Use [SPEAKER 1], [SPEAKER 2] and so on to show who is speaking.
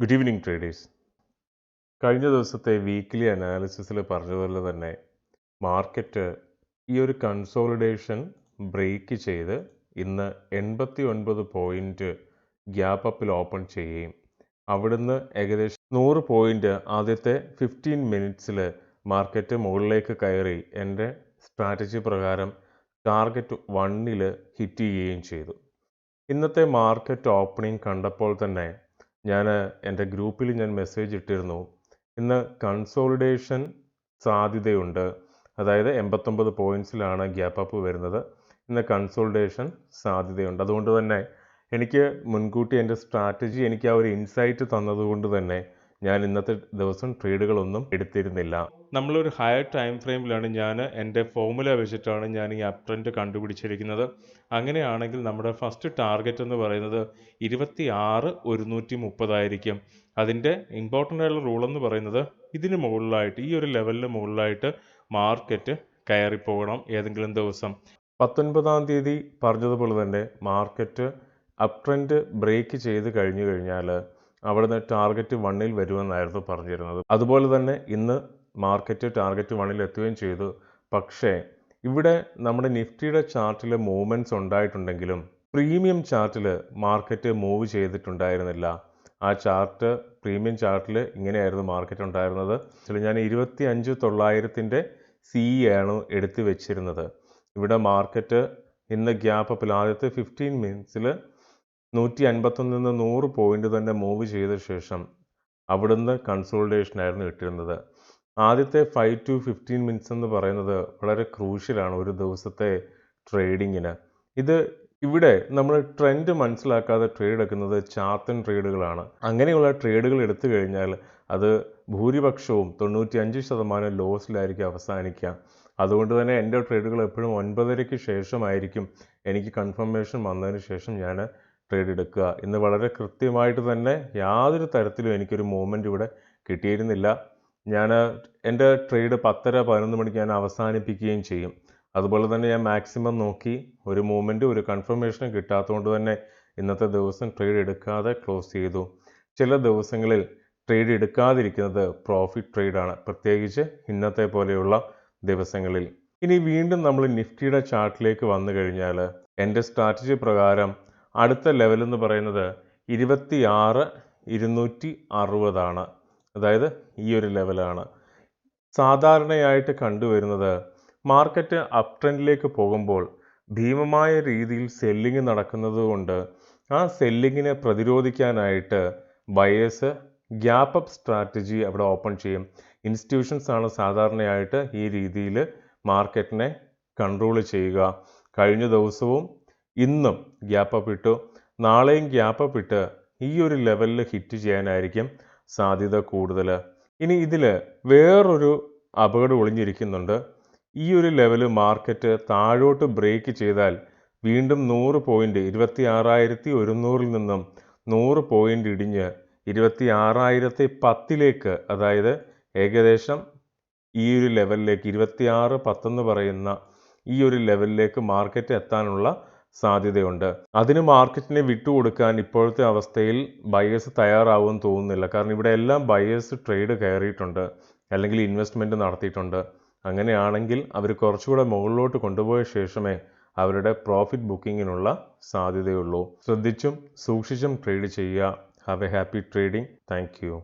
[SPEAKER 1] Good evening traders. കഴിഞ്ഞ ദിവസത്തെ weekly അനാലിസിസിൽ പറഞ്ഞതുപോലെ തന്നെ മാർക്കറ്റ് ഈ ഒരു കൺസോളിഡേഷൻ ബ്രേക്ക് ചെയ്ത് ഇന്ന് 89 പോയിൻ്റ് ഗ്യാപ്പ് അപ്പിൽ ഓപ്പൺ ചെയ്യുകയും അവിടുന്ന് ഏകദേശം 100 പോയിൻ്റ് ആദ്യത്തെ 15 മിനിറ്റ്സിൽ മാർക്കറ്റ് മുകളിലേക്ക് കയറി എൻ്റെ സ്ട്രാറ്റജി പ്രകാരം ടാർഗറ്റ് 1-ൽ ഹിറ്റ് ചെയ്യുകയും ചെയ്തു. ഇന്നത്തെ മാർക്കറ്റ് ഓപ്പണിംഗ് കണ്ടപ്പോൾ തന്നെ ഞാൻ എൻ്റെ ഗ്രൂപ്പിൽ ഞാൻ മെസ്സേജ് ഇട്ടിരുന്നു, ഇന്ന് കൺസോളിഡേഷൻ സാധ്യതയുണ്ട്. അതായത് 89 പോയിൻറ്റ്സിലാണ് ഗ്യാപ്പ് അപ്പ് വരുന്നത്. ഇന്ന് കൺസോളിഡേഷൻ സാധ്യതയുണ്ട്. അതുകൊണ്ട് തന്നെ എനിക്ക് മുൻകൂട്ടി എൻ്റെ സ്ട്രാറ്റജി എനിക്ക് ആ ഒരു ഇൻസൈറ്റ് തന്നതുകൊണ്ട് തന്നെ ഞാൻ ഇന്നത്തെ ദിവസം ട്രേഡുകളൊന്നും എടുത്തിരുന്നില്ല. നമ്മളൊരു ഹയർ ടൈം ഫ്രെയിമിലാണ് ഞാൻ എൻ്റെ ഫോർമുല വെച്ചിട്ടാണ് ഞാൻ ഈ അപ് ട്രെൻഡ് കണ്ടുപിടിച്ചിരിക്കുന്നത്. അങ്ങനെയാണെങ്കിൽ നമ്മുടെ ഫസ്റ്റ് ടാർഗറ്റ് എന്ന് പറയുന്നത് 26,130 ആയിരിക്കും. അതിൻ്റെ ഇമ്പോർട്ടൻ്റ് ആയിട്ടുള്ള റൂൾ എന്ന് പറയുന്നത് ഇതിന് മുകളിലായിട്ട് ഈ ഒരു ലെവലിന് മുകളിലായിട്ട് മാർക്കറ്റ് കയറിപ്പോകണം ഏതെങ്കിലും ദിവസം. 19-ാം തീയതി പറഞ്ഞതുപോലെ തന്നെ മാർക്കറ്റ് അപ് ട്രെൻഡ് ബ്രേക്ക് ചെയ്ത് കഴിഞ്ഞു കഴിഞ്ഞാൽ അവിടുന്ന് ടാർഗറ്റ് 1-ൽ വരുമെന്നായിരുന്നു പറഞ്ഞിരുന്നത്. അതുപോലെ തന്നെ ഇന്ന് മാർക്കറ്റ് ടാർഗറ്റ് 1-ൽ എത്തുകയും ചെയ്തു. പക്ഷേ ഇവിടെ നമ്മുടെ നിഫ്റ്റിയുടെ ചാർട്ടിൽ മൂവ്മെൻറ്റ്സ് ഉണ്ടായിട്ടുണ്ടെങ്കിലും പ്രീമിയം ചാർട്ടിൽ മാർക്കറ്റ് മൂവ് ചെയ്തിട്ടുണ്ടായിരുന്നില്ല. ആ ചാർട്ട് പ്രീമിയം ചാർട്ടിൽ ഇങ്ങനെയായിരുന്നു മാർക്കറ്റ് ഉണ്ടായിരുന്നത്. ഞാൻ 25,900-ൻ്റെ ആണ് എടുത്തു വെച്ചിരുന്നത്. ഇവിടെ മാർക്കറ്റ് ഇന്ന് ഗ്യാപ്പ് അപ്പിൽ ആദ്യത്തെ 15 മിനിറ്റ്സിൽ 151 നിന്ന് 100 പോയിൻ്റ് തന്നെ മൂവ് ചെയ്ത ശേഷം അവിടുന്ന് കൺസോളിഡേഷനായിരുന്നു ഇട്ടിരുന്നത്. ആദ്യത്തെ 5 to 15 മിനിറ്റ്സ് എന്ന് പറയുന്നത് വളരെ ക്രൂഷ്യലാണ് ഒരു ദിവസത്തെ ട്രേഡിങ്ങിന്. ഇവിടെ നമ്മൾ ട്രെൻഡ് മനസ്സിലാക്കാതെ ട്രേഡ് എടുക്കുന്നത് ചാർട്ടൻ ട്രേഡുകളാണ്. അങ്ങനെയുള്ള ട്രേഡുകൾ എടുത്തു കഴിഞ്ഞാൽ അത് ഭൂരിപക്ഷവും 95% ലോസിലായിരിക്കും അവസാനിക്കുക. അതുകൊണ്ട് തന്നെ എൻ്റെ ട്രേഡുകൾ എപ്പോഴും 9:30-ക്ക് ശേഷമായിരിക്കും എനിക്ക് കൺഫർമേഷൻ വന്നതിന് ശേഷം ഞാൻ ട്രേഡ് എടുക്കുക. ഇന്ന് വളരെ കൃത്യമായിട്ട് തന്നെ യാതൊരു തരത്തിലും എനിക്കൊരു മൂവ്മെൻറ്റ് ഇവിടെ കിട്ടിയിരുന്നില്ല. ഞാൻ എൻ്റെ ട്രേഡ് 10:30-11 മണിക്ക് ഞാൻ അവസാനിപ്പിക്കുകയും ചെയ്യും. അതുപോലെ തന്നെ ഞാൻ മാക്സിമം നോക്കി ഒരു മൂവ്മെൻറ്റ് ഒരു കൺഫർമേഷനും കിട്ടാത്തതുകൊണ്ട് തന്നെ ഇന്നത്തെ ദിവസം ട്രേഡ് എടുക്കാതെ ക്ലോസ് ചെയ്തു. ചില ദിവസങ്ങളിൽ ട്രേഡ് എടുക്കാതിരിക്കുന്നത് പ്രോഫിറ്റ് ട്രേഡാണ്, പ്രത്യേകിച്ച് ഇന്നത്തെ പോലെയുള്ള ദിവസങ്ങളിൽ. ഇനി വീണ്ടും നമ്മൾ നിഫ്റ്റിയുടെ ചാർട്ടിലേക്ക് വന്നു കഴിഞ്ഞാൽ എൻ്റെ സ്ട്രാറ്റജി പ്രകാരം അടുത്ത ലെവൽ എന്ന് പറയുന്നത് 26,260 ആണ്. അതായത് ഈ ഒരു ലെവലാണ്. സാധാരണയായിട്ട് കണ്ടുവരുന്നത് മാർക്കറ്റ് അപ് ട്രെൻഡിലേക്ക് പോകുമ്പോൾ ഭീമമായ രീതിയിൽ സെല്ലിങ് നടക്കുന്നത് കൊണ്ട് ആ സെല്ലിങ്ങിനെ പ്രതിരോധിക്കാനായിട്ട് ബയേഴ്സ് ഗ്യാപ്പ് അപ്പ് സ്ട്രാറ്റജി അവിടെ ഓപ്പൺ ചെയ്യും. ഇൻസ്റ്റിറ്റ്യൂഷൻസ് ആണ് സാധാരണയായിട്ട് ഈ രീതിയിൽ മാർക്കറ്റിനെ കൺട്രോൾ ചെയ്യുക. കഴിഞ്ഞ ദിവസവും ഇന്നും ഗ്യാപ്പ് അപ്പ് ഇട്ടു, നാളെയും ഗ്യാപ്പ് അപ്പ് ഇട്ട് ഈ ഒരു ലെവലിൽ ഹിറ്റ് ചെയ്യാനായിരിക്കും സാധ്യത കൂടുതൽ. ഇനി ഇതിൽ വേറൊരു അപകടം ഒളിഞ്ഞിരിക്കുന്നുണ്ട്. ഈ ഒരു ലെവൽ മാർക്കറ്റ് താഴോട്ട് ബ്രേക്ക് ചെയ്താൽ വീണ്ടും 100 പോയിൻ്റ് 26,100-ൽ നിന്നും 100 പോയിൻ്റ് ഇടിഞ്ഞ് 26,010-ലേക്ക്, അതായത് ഏകദേശം ഈ ഒരു ലെവലിലേക്ക് 26,10 പറയുന്ന ഈ ഒരു ലെവലിലേക്ക് മാർക്കറ്റ് എത്താനുള്ള സാധ്യതയുണ്ട്. അതിന് മാർക്കറ്റിനെ വിട്ടുകൊടുക്കാൻ ഇപ്പോഴത്തെ അവസ്ഥയിൽ ബയേഴ്സ് തയ്യാറാവുമെന്ന് തോന്നുന്നില്ല. കാരണം ഇവിടെ എല്ലാം ബയേഴ്സ് ട്രേഡ് കയറിയിട്ടുണ്ട്, അല്ലെങ്കിൽ ഇൻവെസ്റ്റ്മെൻറ്റ് നടത്തിയിട്ടുണ്ട്. അങ്ങനെയാണെങ്കിൽ അവർ കുറച്ചുകൂടെ മുകളിലോട്ട് കൊണ്ടുപോയ ശേഷമേ അവരുടെ പ്രോഫിറ്റ് ബുക്കിങ്ങിനുള്ള സാധ്യതയുള്ളൂ. ശ്രദ്ധിച്ചും സൂക്ഷിച്ചും ട്രേഡ് ചെയ്യുക. Have A happy trading. Thank you.